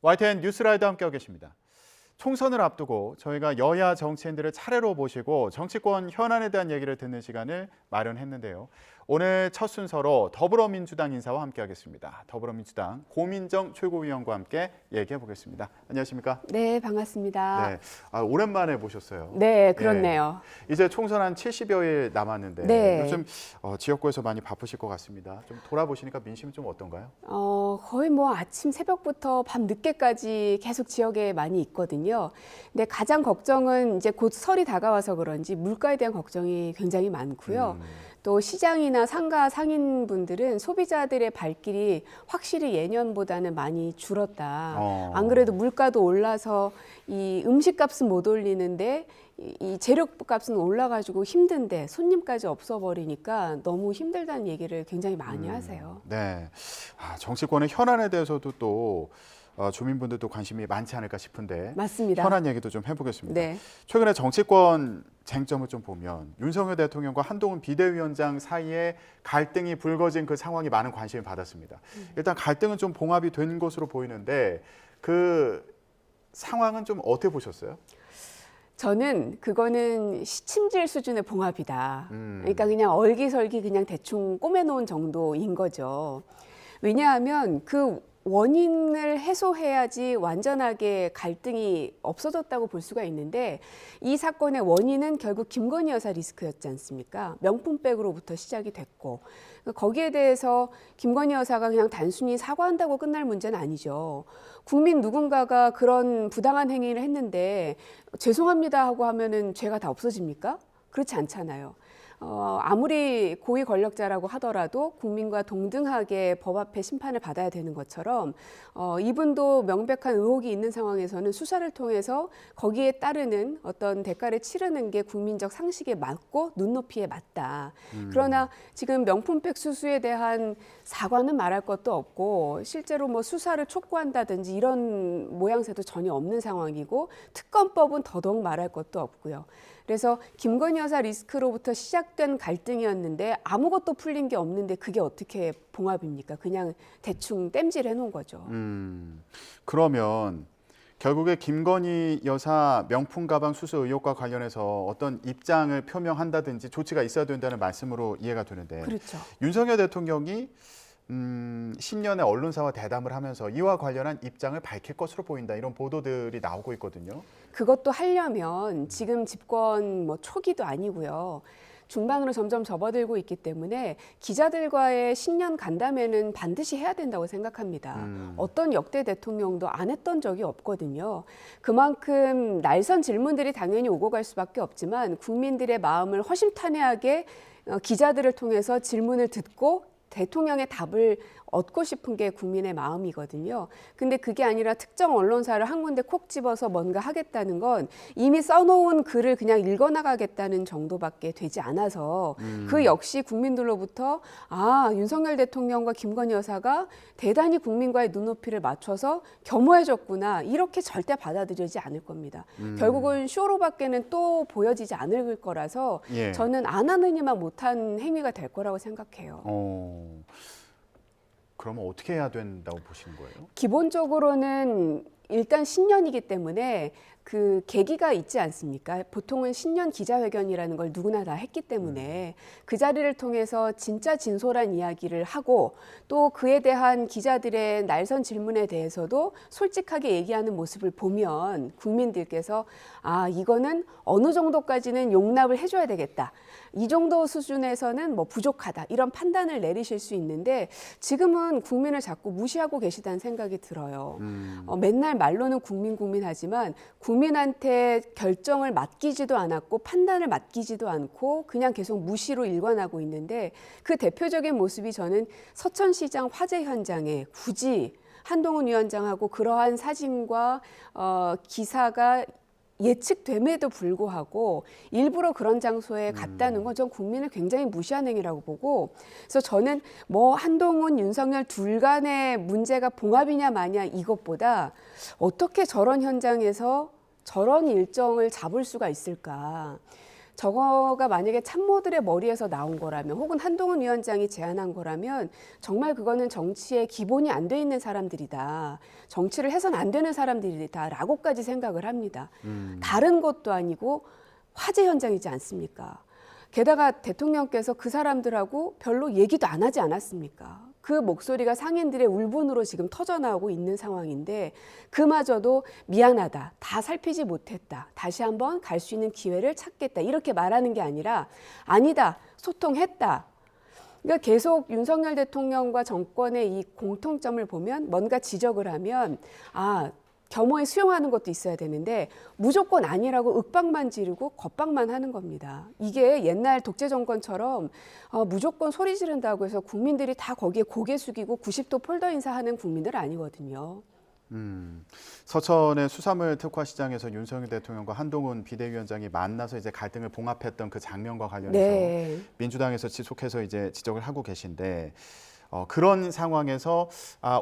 YTN 뉴스라이드 함께하고 계십니다. 총선을 앞두고 저희가 여야 정치인들을 차례로 모시고 정치권 현안에 대한 얘기를 듣는 시간을 마련했는데요. 오늘 첫 순서로 더불어민주당 인사와 함께하겠습니다. 더불어민주당 고민정 최고위원과 함께 얘기해 보겠습니다. 안녕하십니까? 네, 반갑습니다. 네, 오랜만에 모셨어요. 네, 그렇네요. 네, 이제 총선 한 70여일 남았는데 네. 요즘 지역구에서 많이 바쁘실 것 같습니다. 좀 돌아보시니까 민심은 좀 어떤가요? 거의 뭐 아침 새벽부터 밤 늦게까지 계속 지역에 많이 있거든요. 근데 가장 걱정은 이제 곧 설이 다가와서 그런지 물가에 대한 걱정이 굉장히 많고요. 또 시장이나 상가 상인분들은 소비자들의 발길이 확실히 예년보다는 많이 줄었다. 안 그래도 물가도 올라서 이 음식값은 못 올리는데 이 재료값은 올라가지고 힘든데 손님까지 없어버리니까 너무 힘들다는 얘기를 굉장히 많이 하세요. 네, 정치권의 현안에 대해서도 또 주민분들도 관심이 많지 않을까 싶은데 맞습니다. 현안 얘기도 좀 해보겠습니다. 네. 최근에 정치권 쟁점을 좀 보면 윤석열 대통령과 한동훈 비대위원장 사이에 갈등이 불거진 그 상황이 많은 관심을 받았습니다. 일단 갈등은 좀 봉합이 된 것으로 보이는데 그 상황은 좀 어떻게 보셨어요? 저는 그거는 시침질 수준의 봉합이다. 그러니까 그냥 얼기설기 그냥 대충 꼬매놓은 정도인 거죠. 왜냐하면 그 원인을 해소해야지 완전하게 갈등이 없어졌다고 볼 수가 있는데 이 사건의 원인은 결국 김건희 여사 리스크였지 않습니까? 명품백으로부터 시작이 됐고 거기에 대해서 김건희 여사가 그냥 단순히 사과한다고 끝날 문제는 아니죠. 국민 누군가가 그런 부당한 행위를 했는데 죄송합니다 하고 하면은 죄가 다 없어집니까? 그렇지 않잖아요. 아무리 고위 권력자라고 하더라도 국민과 동등하게 법 앞에 심판을 받아야 되는 것처럼 이분도 명백한 의혹이 있는 상황에서는 수사를 통해서 거기에 따르는 어떤 대가를 치르는 게 국민적 상식에 맞고 눈높이에 맞다. 그러나 지금 명품백 수수에 대한 사과는 말할 것도 없고 실제로 뭐 수사를 촉구한다든지 이런 모양새도 전혀 없는 상황이고 특검법은 더더욱 말할 것도 없고요. 그래서 김건희 여사 리스크로부터 시작된 갈등이었는데 아무것도 풀린 게 없는데 그게 어떻게 봉합입니까? 그냥 대충 땜질 해놓은 거죠. 그러면 결국에 김건희 여사 명품 가방 수수 의혹과 관련해서 어떤 입장을 표명한다든지 조치가 있어야 된다는 말씀으로 이해가 되는데 그렇죠. 윤석열 대통령이 신년에 언론사와 대담을 하면서 이와 관련한 입장을 밝힐 것으로 보인다 이런 보도들이 나오고 있거든요. 그것도 하려면 지금 집권 뭐 초기도 아니고요. 중반으로 점점 접어들고 있기 때문에 기자들과의 신년 간담회는 반드시 해야 된다고 생각합니다. 어떤 역대 대통령도 안 했던 적이 없거든요. 그만큼 날선 질문들이 당연히 오고 갈 수밖에 없지만 국민들의 마음을 허심탄회하게 기자들을 통해서 질문을 듣고 대통령의 답을 얻고 싶은 게 국민의 마음이거든요. 근데 그게 아니라 특정 언론사를 한 군데 콕 집어서 뭔가 하겠다는 건 이미 써놓은 글을 그냥 읽어나가겠다는 정도밖에 되지 않아서 그 역시 국민들로부터 윤석열 대통령과 김건희 여사가 대단히 국민과의 눈높이를 맞춰서 겸허해졌구나 이렇게 절대 받아들여지지 않을 겁니다. 결국은 쇼로밖에는 또 보여지지 않을 거라서 저는 안 하느니만 못한 행위가 될 거라고 생각해요. 그러면 어떻게 해야 된다고 보시는 거예요? 기본적으로는 일단 신년이기 때문에 그 계기가 있지 않습니까? 보통은 신년 기자회견이라는 걸 누구나 다 했기 때문에 그 자리를 통해서 진짜 진솔한 이야기를 하고 또 그에 대한 기자들의 날선 질문에 대해서도 솔직하게 얘기하는 모습을 보면 국민들께서 이거는 어느 정도까지는 용납을 해줘야 되겠다. 이 정도 수준에서는 뭐 부족하다. 이런 판단을 내리실 수 있는데 지금은 국민을 자꾸 무시하고 계시다는 생각이 들어요. 맨날 말로는 국민 하지만 국민한테 결정을 맡기지도 않았고 판단을 맡기지도 않고 그냥 계속 무시로 일관하고 있는데 그 대표적인 모습이 저는 서천시장 화재 현장에 굳이 한동훈 위원장하고 그러한 사진과 기사가 예측됨에도 불구하고 일부러 그런 장소에 갔다는 건 전 국민을 굉장히 무시한 행위라고 보고 그래서 저는 뭐 한동훈, 윤석열 둘 간의 문제가 봉합이냐 마냐 이것보다 어떻게 저런 현장에서 저런 일정을 잡을 수가 있을까. 저거가 만약에 참모들의 머리에서 나온 거라면 혹은 한동훈 위원장이 제안한 거라면 정말 그거는 정치의 기본이 안 돼 있는 사람들이다. 정치를 해서는 안 되는 사람들이다라고까지 생각을 합니다. 다른 것도 아니고 화재 현장이지 않습니까? 게다가 대통령께서 그 사람들하고 별로 얘기도 안 하지 않았습니까? 그 목소리가 상인들의 울분으로 지금 터져나오고 있는 상황인데 그마저도 미안하다, 다 살피지 못했다, 다시 한번 갈 수 있는 기회를 찾겠다 이렇게 말하는 게 아니라 아니다, 소통했다. 그러니까 계속 윤석열 대통령과 정권의 이 공통점을 보면 뭔가 지적을 하면 겸허히 수용하는 것도 있어야 되는데 무조건 아니라고 윽박만 지르고 겁박만 하는 겁니다. 이게 옛날 독재 정권처럼 무조건 소리 지른다고 해서 국민들이 다 거기에 고개 숙이고 90도 폴더 인사하는 국민들 아니거든요. 서천의 수산물 특화 시장에서 윤석열 대통령과 한동훈 비대위원장이 만나서 이제 갈등을 봉합했던 그 장면과 관련해서 네. 민주당에서 지속해서 이제 지적을 하고 계신데 그런 상황에서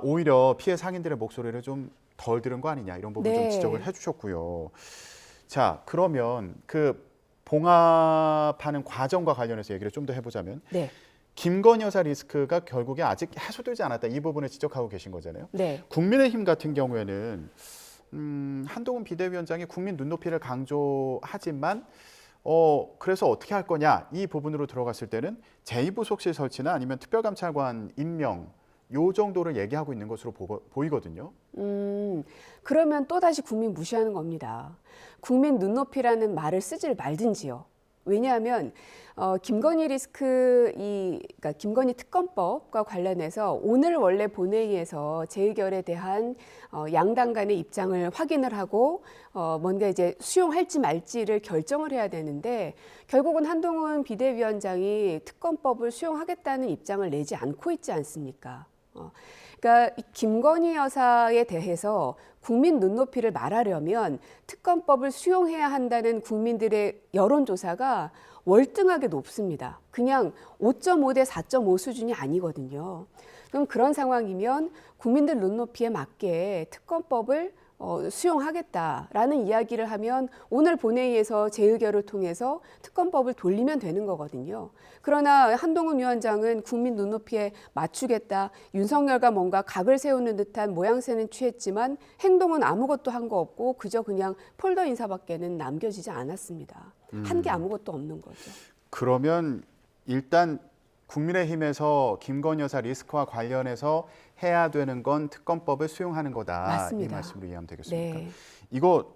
오히려 피해 상인들의 목소리를 좀 덜 들은 거 아니냐 이런 부분 좀 지적을 해주셨고요. 자, 그러면 그 봉합하는 과정과 관련해서 얘기를 좀 더 해보자면 김건희 여사 리스크가 결국에 아직 해소되지 않았다 이 부분을 지적하고 계신 거잖아요. 국민의힘 같은 경우에는 한동훈 비대위원장이 국민 눈높이를 강조하지만 그래서 어떻게 할 거냐 이 부분으로 들어갔을 때는 제2부속실 설치나 아니면 특별감찰관 임명 요 정도를 얘기하고 있는 것으로 보이거든요. 그러면 또다시 국민 무시하는 겁니다. 국민 눈높이라는 말을 쓰질 말든지요. 왜냐하면 김건희 그러니까 김건희 특검법과 관련해서 오늘 원래 본회의에서 재의결에 대한 양당 간의 입장을 확인을 하고 뭔가 이제 수용할지 말지를 결정을 해야 되는데 결국은 한동훈 비대위원장이 특검법을 수용하겠다는 입장을 내지 않고 있지 않습니까? 그러니까 김건희 여사에 대해서 국민 눈높이를 말하려면 특검법을 수용해야 한다는 국민들의 여론조사가 월등하게 높습니다. 그냥 5.5 대 4.5 수준이 아니거든요. 그럼 그런 상황이면 국민들 눈높이에 맞게 특검법을 수용하겠다라는 이야기를 하면 오늘 본회의에서 재의결을 통해서 특검법을 돌리면 되는 거거든요. 그러나 한동훈 위원장은 국민 눈높이에 맞추겠다. 윤석열과 뭔가 각을 세우는 듯한 모양새는 취했지만 행동은 아무것도 한 거 없고 그저 그냥 폴더 인사밖에는 남겨지지 않았습니다. 한 게 아무것도 없는 거죠. 그러면 일단 국민의힘에서 김건희 여사 리스크와 관련해서 해야 되는 건 특검법을 수용하는 거다. 맞습니다. 이 말씀으로 이해하면 되겠습니까? 네. 이거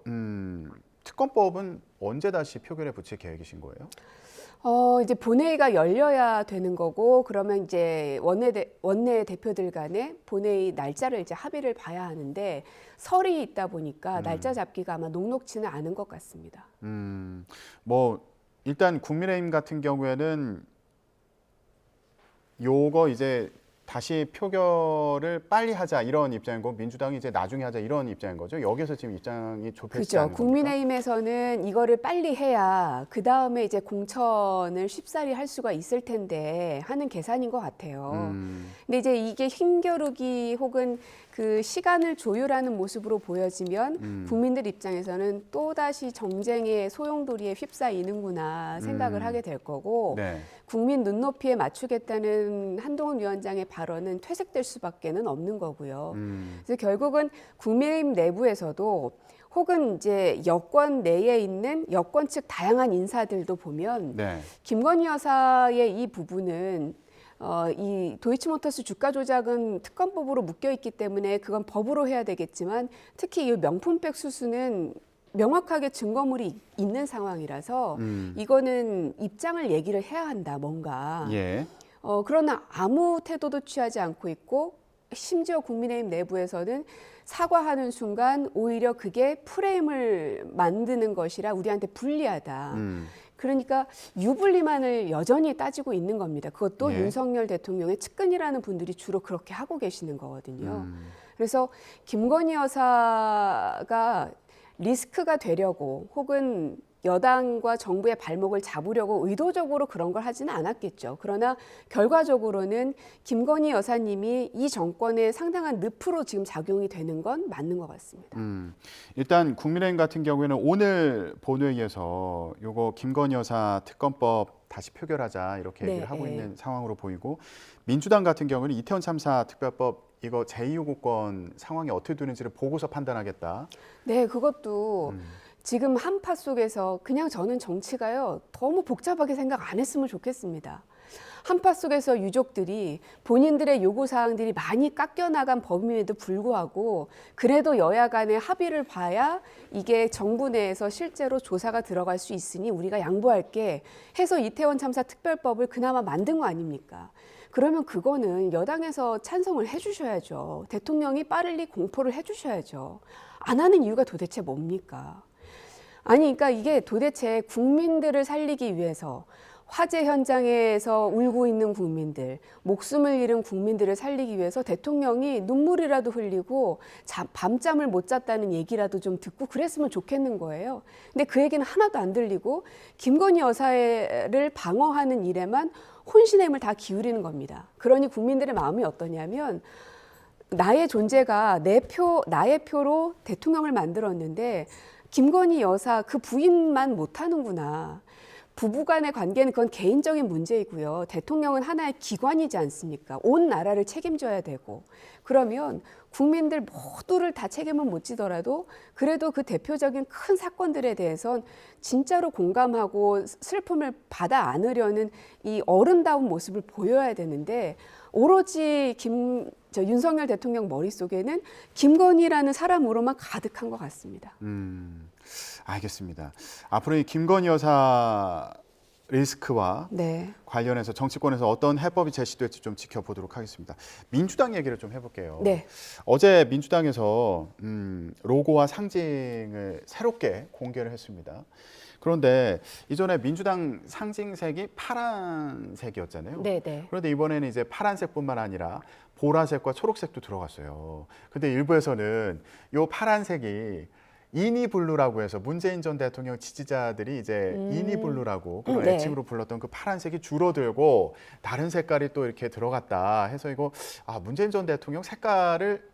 특검법은 언제 다시 표결에 붙일 계획이신 거예요? 이제 본회의가 열려야 되는 거고 그러면 이제 원내 대표들 간에 본회의 날짜를 이제 합의를 봐야 하는데 설이 있다 보니까 날짜 잡기가 아마 녹록지는 않은 것 같습니다. 뭐 일단 국민의힘 같은 경우에는 요거 이제 다시 표결을 빨리 하자 이런 입장인 거고 민주당이 이제 나중에 하자 이런 입장인 거죠. 여기서 지금 입장이 좁혀지지 않은 그렇죠. 겁니까? 국민의힘에서는 이거를 빨리 해야 그 다음에 이제 공천을 쉽사리 할 수가 있을 텐데 하는 계산인 것 같아요. 근데 이제 이게 힘겨루기 혹은 그 시간을 조율하는 모습으로 보여지면 국민들 입장에서는 또다시 정쟁의 소용돌이에 휩싸이는구나 생각을 하게 될 거고 국민 눈높이에 맞추겠다는 한동훈 위원장의 발언은 퇴색될 수밖에는 없는 거고요. 그래서 결국은 국민의힘 내부에서도 혹은 이제 여권 내에 있는 여권 측 다양한 인사들도 보면 김건희 여사의 이 부분은 이 도이치모터스 주가 조작은 특검법으로 묶여 있기 때문에 그건 법으로 해야 되겠지만 특히 이 명품백 수수는 명확하게 증거물이 있는 상황이라서 이거는 입장을 얘기를 해야 한다 뭔가. 그러나 아무 태도도 취하지 않고 있고 심지어 국민의힘 내부에서는 사과하는 순간 오히려 그게 프레임을 만드는 것이라 우리한테 불리하다. 그러니까 유불리만을 여전히 따지고 있는 겁니다. 그것도 윤석열 대통령의 측근이라는 분들이 주로 그렇게 하고 계시는 거거든요. 그래서 김건희 여사가 리스크가 되려고 혹은 여당과 정부의 발목을 잡으려고 의도적으로 그런 걸 하지는 않았겠죠. 그러나 결과적으로는 김건희 여사님이 이 정권의 상당한 늪으로 지금 작용이 되는 건 맞는 것 같습니다. 일단 국민의힘 같은 경우에는 오늘 본회의에서 요거 김건희 여사 특검법 다시 표결하자 이렇게 얘기를 하고 있는 상황으로 보이고, 민주당 같은 경우는 이태원 참사 특별법 이거 제2요구권 상황이 어떻게 되는지를 보고서 판단하겠다. 네, 그것도 지금 한파 속에서 그냥 저는 정치가요 너무 복잡하게 생각 안 했으면 좋겠습니다. 한파 속에서 유족들이 본인들의 요구사항들이 많이 깎여나간 법임에도 불구하고 그래도 여야 간의 합의를 봐야 이게 정부 내에서 실제로 조사가 들어갈 수 있으니 우리가 양보할게 해서 이태원 참사 특별법을 그나마 만든 거 아닙니까? 그러면 그거는 여당에서 찬성을 해주셔야죠. 대통령이 빠르게 공포를 해주셔야죠. 안 하는 이유가 도대체 뭡니까? 아니, 그러니까 이게 도대체 국민들을 살리기 위해서 화재 현장에서 울고 있는 국민들, 목숨을 잃은 국민들을 살리기 위해서 대통령이 눈물이라도 흘리고 밤잠을 못 잤다는 얘기라도 좀 듣고 그랬으면 좋겠는 거예요. 근데 그 얘기는 하나도 안 들리고 김건희 여사를 방어하는 일에만 혼신의 힘을 다 기울이는 겁니다. 그러니 국민들의 마음이 어떠냐면 나의 존재가 나의 표로 대통령을 만들었는데 김건희 여사 그 부인만 못하는구나. 부부간의 관계는 그건 개인적인 문제이고요. 대통령은 하나의 기관이지 않습니까? 온 나라를 책임져야 되고. 그러면 국민들 모두를 다 책임을 못 지더라도 그래도 그 대표적인 큰 사건들에 대해선 진짜로 공감하고 슬픔을 받아 안으려는 이 어른다운 모습을 보여야 되는데 오로지 윤석열 대통령 머릿속에는 김건희라는 사람으로만 가득한 것 같습니다. 알겠습니다. 앞으로 이 김건희 여사 리스크와 관련해서 정치권에서 어떤 해법이 제시될지 좀 지켜보도록 하겠습니다. 민주당 얘기를 좀 해볼게요. 네. 어제 민주당에서 로고와 상징을 새롭게 공개를 했습니다. 그런데 이전에 민주당 상징색이 파란색이었잖아요. 네네. 그런데 이번에는 이제 파란색뿐만 아니라 보라색과 초록색도 들어갔어요. 근데 일부에서는 이 파란색이 이니블루라고 해서 문재인 전 대통령 지지자들이 이제 이니블루라고 그런 애칭으로 불렀던 그 파란색이 줄어들고 다른 색깔이 또 이렇게 들어갔다 해서 이거 문재인 전 대통령 색깔을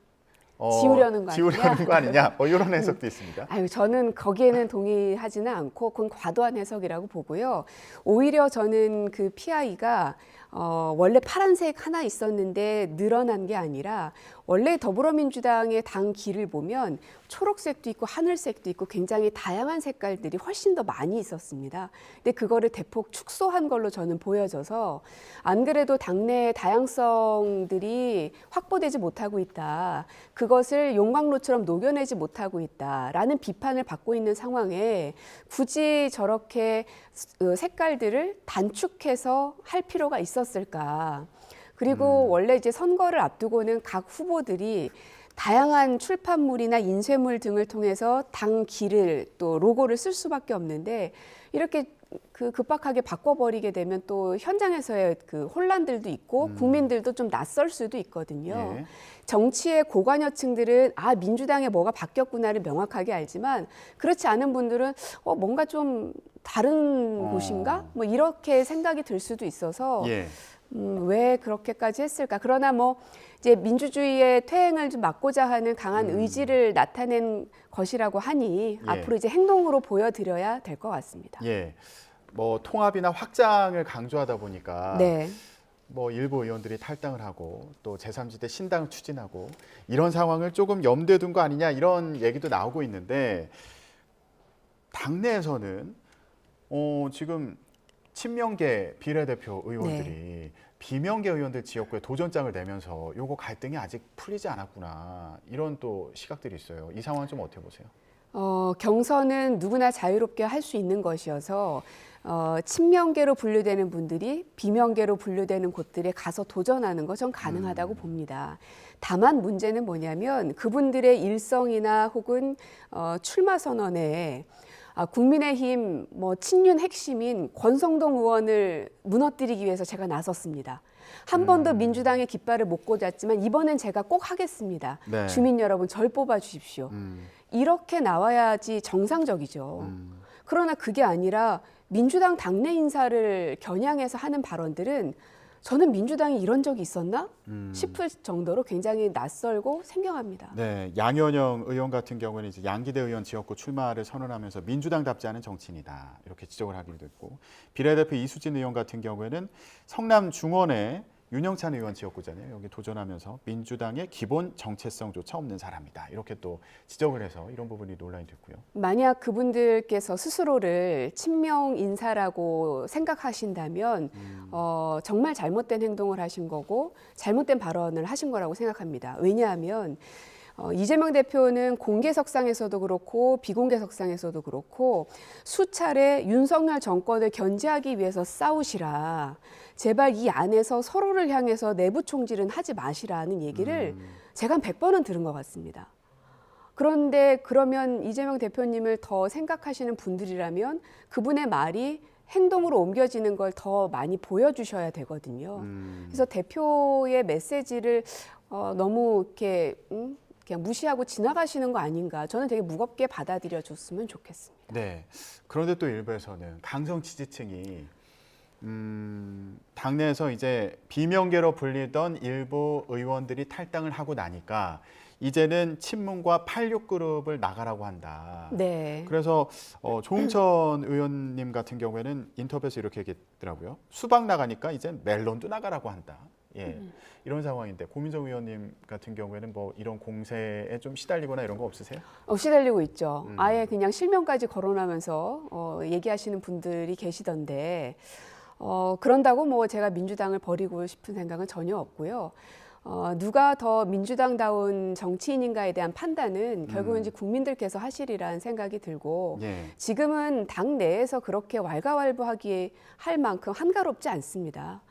지우려는 거 아니냐 이런 해석도 있습니다. 아유, 저는 거기에는 동의하지는 않고 그건 과도한 해석이라고 보고요. 오히려 저는 그 PI가 원래 파란색 하나 있었는데 늘어난 게 아니라 원래 더불어민주당의 당 길을 보면 초록색도 있고 하늘색도 있고 굉장히 다양한 색깔들이 훨씬 더 많이 있었습니다. 근데 그거를 대폭 축소한 걸로 저는 보여져서 안 그래도 당내의 다양성들이 확보되지 못하고 있다. 그것을 용광로처럼 녹여내지 못하고 있다라는 비판을 받고 있는 상황에 굳이 저렇게 색깔들을 단축해서 할 필요가 있었을까. 그리고 원래 이제 선거를 앞두고는 각 후보들이 다양한 출판물이나 인쇄물 등을 통해서 당 길을 또 로고를 쓸 수밖에 없는데 이렇게 그 급박하게 바꿔버리게 되면 또 현장에서의 그 혼란들도 있고 국민들도 좀 낯설 수도 있거든요. 예. 정치의 고관여층들은 민주당에 뭐가 바뀌었구나를 명확하게 알지만 그렇지 않은 분들은 뭔가 좀 다른 곳인가? 뭐 이렇게 생각이 들 수도 있어서 왜 그렇게까지 했을까? 그러나 뭐 이제 민주주의의 퇴행을 좀 막고자 하는 강한 의지를 나타낸 것이라고 하니 앞으로 이제 행동으로 보여드려야 될 것 같습니다. 예, 뭐 통합이나 확장을 강조하다 보니까 뭐 일부 의원들이 탈당을 하고 또 제3지대 신당을 추진하고 이런 상황을 조금 염두에 둔 거 아니냐 이런 얘기도 나오고 있는데 당내에서는 지금 친명계 비례대표 의원들이 비명계 의원들 지역구에 도전장을 내면서 요거 갈등이 아직 풀리지 않았구나 이런 또 시각들이 있어요. 이 상황은 좀 어떻게 보세요? 경선은 누구나 자유롭게 할 수 있는 것이어서 친명계로 분류되는 분들이 비명계로 분류되는 곳들에 가서 도전하는 거 전 가능하다고 봅니다. 다만 문제는 뭐냐면 그분들의 일성이나 혹은 출마 선언에 국민의힘 친윤 핵심인 권성동 의원을 무너뜨리기 위해서 제가 나섰습니다. 한 번도 민주당의 깃발을 못 꽂았지만 이번엔 제가 꼭 하겠습니다. 주민 여러분 절 뽑아 주십시오. 이렇게 나와야지 정상적이죠. 그러나 그게 아니라 민주당 당내 인사를 겨냥해서 하는 발언들은 저는 민주당이 이런 적이 있었나 싶을 정도로 굉장히 낯설고 생경합니다. 네, 양현영 의원 같은 경우는 이제 양기대 의원 지역구 출마를 선언하면서 민주당답지 않은 정치인이다 이렇게 지적을 하기도 했고, 비례대표 이수진 의원 같은 경우에는 성남 중원의 윤영찬 의원 지역구잖아요. 여기 도전하면서 민주당의 기본 정체성조차 없는 사람이다 이렇게 또 지적을 해서 이런 부분이 논란이 됐고요. 만약 그분들께서 스스로를 친명 인사라고 생각하신다면 정말 잘못된 행동을 하신 거고 잘못된 발언을 하신 거라고 생각합니다. 왜냐하면 이재명 대표는 공개석상에서도 그렇고 비공개석상에서도 그렇고 수차례 윤석열 정권을 견제하기 위해서 싸우시라, 제발 이 안에서 서로를 향해서 내부 총질은 하지 마시라는 얘기를 제가 한 100번은 들은 것 같습니다. 그런데 그러면 이재명 대표님을 더 생각하시는 분들이라면 그분의 말이 행동으로 옮겨지는 걸 더 많이 보여주셔야 되거든요. 그래서 대표의 메시지를 너무 이렇게 그냥 무시하고 지나가시는 거 아닌가, 저는 되게 무겁게 받아들여 줬으면 좋겠습니다. 네. 그런데 또 일부에서는 강성 지지층이 당내에서 이제 비명계로 불리던 일부 의원들이 탈당을 하고 나니까 이제는 친문과 86그룹을 나가라고 한다. 네. 그래서 조응천 의원님 같은 경우에는 인터뷰에서 이렇게 얘기했더라고요. 수박 나가니까 이제 멜론도 나가라고 한다. 예, 이런 상황인데 고민정 의원님 같은 경우에는 뭐 이런 공세에 좀 시달리거나 이런 거 없으세요? 시달리고 있죠. 아예 그냥 실명까지 거론하면서 얘기하시는 분들이 계시던데 그런다고 뭐 제가 민주당을 버리고 싶은 생각은 전혀 없고요. 누가 더 민주당다운 정치인인가에 대한 판단은 결국은 이제 국민들께서 하시리라는 생각이 들고, 예. 지금은 당 내에서 그렇게 왈가왈부하기 할 만큼 한가롭지 않습니다.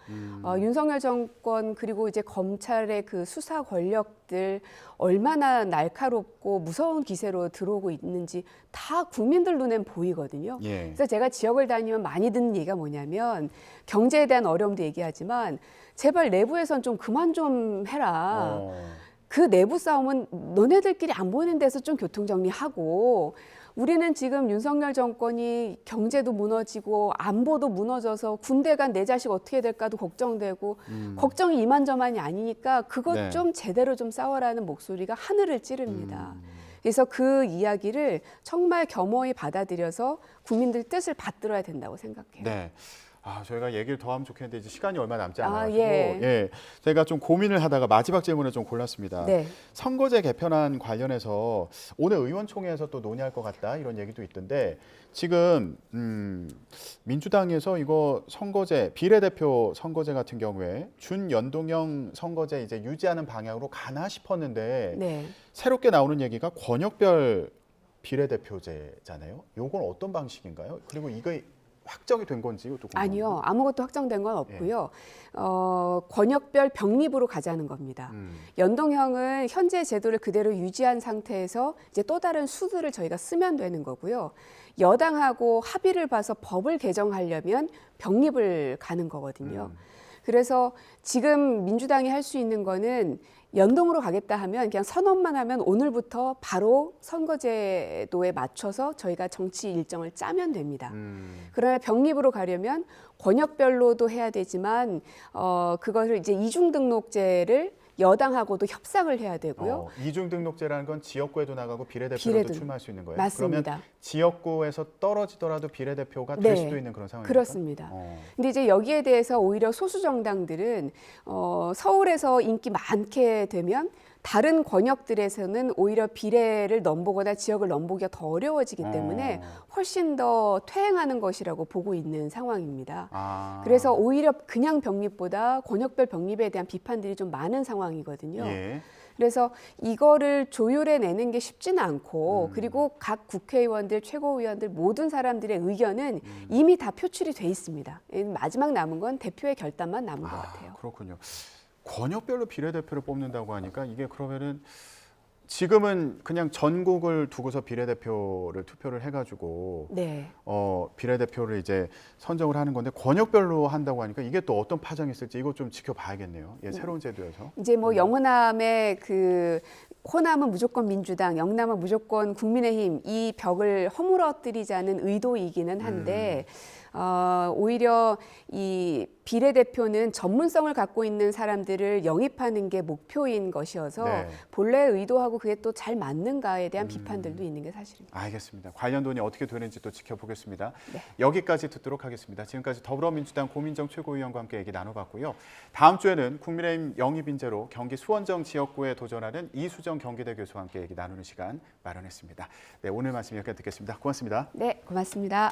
윤석열 정권 그리고 이제 검찰의 그 수사 권력들 얼마나 날카롭고 무서운 기세로 들어오고 있는지 다 국민들 눈엔 보이거든요. 예. 그래서 제가 지역을 다니면 많이 듣는 얘기가 뭐냐면, 경제에 대한 어려움도 얘기하지만 제발 내부에선 좀 그만 좀 해라. 그 내부 싸움은 너네들끼리 안 보이는 데서 좀 교통정리하고, 우리는 지금 윤석열 정권이 경제도 무너지고 안보도 무너져서 군대 간 내 자식 어떻게 될까도 걱정되고 걱정이 이만저만이 아니니까 그것 네. 좀 제대로 좀 싸워라는 목소리가 하늘을 찌릅니다. 그래서 그 이야기를 정말 겸허히 받아들여서 국민들 뜻을 받들어야 된다고 생각해요. 네. 저희가 얘기를 더 하면 좋겠는데 이제 시간이 얼마 남지 않아가지고 예. 제가 좀 고민을 하다가 마지막 질문을 좀 골랐습니다. 네. 선거제 개편안 관련해서 오늘 의원총회에서 또 논의할 것 같다 이런 얘기도 있던데, 지금 민주당에서 이거 선거제 비례대표 선거제 같은 경우에 준연동형 선거제 이제 유지하는 방향으로 가나 싶었는데 네. 새롭게 나오는 얘기가 권역별 비례대표제잖아요. 요건 어떤 방식인가요? 그리고 이거 확정이 된 건지 또 궁금합니다. 아니요, 아무것도 확정된 건 없고요. 권역별 병립으로 가자는 겁니다. 연동형은 현재 제도를 그대로 유지한 상태에서 이제 또 다른 수들을 저희가 쓰면 되는 거고요. 여당하고 합의를 봐서 법을 개정하려면 병립을 가는 거거든요. 그래서 지금 민주당이 할 수 있는 거는 연동으로 가겠다 하면 그냥 선언만 하면 오늘부터 바로 선거제도에 맞춰서 저희가 정치 일정을 짜면 됩니다. 그러나 병립으로 가려면 권역별로도 해야 되지만 그것을 이제 이중등록제를 여당하고도 협상을 해야 되고요. 이중등록제라는 건 지역구에도 나가고 비례대표로도 출마할 수 있는 거예요? 맞습니다. 그러면 지역구에서 떨어지더라도 비례대표가 될 수도 있는 그런 상황입니까? 그렇습니다. 근데 이제 여기에 대해서 오히려 소수 정당들은 서울에서 인기 많게 되면 다른 권역들에서는 오히려 비례를 넘보거나 지역을 넘보기가 더 어려워지기 때문에 훨씬 더 퇴행하는 것이라고 보고 있는 상황입니다. 그래서 오히려 그냥 병립보다 권역별 병립에 대한 비판들이 좀 많은 상황이거든요. 예. 그래서 이거를 조율해내는 게 쉽지는 않고, 그리고 각 국회의원들, 최고위원들 모든 사람들의 의견은 이미 다 표출이 돼 있습니다. 마지막 남은 건 대표의 결단만 남은 것 같아요. 그렇군요. 권역별로 비례대표를 뽑는다고 하니까 이게 그러면은 지금은 그냥 전국을 두고서 비례대표를 투표를 해가지고 네. 비례대표를 이제 선정을 하는 건데 권역별로 한다고 하니까 이게 또 어떤 파장이 있을지 이거 좀 지켜봐야겠네요. 예, 새로운 제도여서. 이제 뭐 영호남의 그 호남은 무조건 민주당, 영남은 무조건 국민의힘 이 벽을 허물어뜨리자는 의도이기는 한데 오히려 이 비례대표는 전문성을 갖고 있는 사람들을 영입하는 게 목표인 것이어서 네. 본래 의도하고 그게 또 잘 맞는가에 대한 비판들도 있는 게 사실입니다. 알겠습니다. 관련 논의 어떻게 되는지 또 지켜보겠습니다. 네. 여기까지 듣도록 하겠습니다. 지금까지 더불어민주당 고민정 최고위원과 함께 얘기 나눠봤고요. 다음 주에는 국민의힘 영입 인재로 경기 수원정 지역구에 도전하는 이수정 경기대 교수와 함께 얘기 나누는 시간 마련했습니다. 네, 오늘 말씀 여기까지 듣겠습니다. 고맙습니다. 네, 고맙습니다.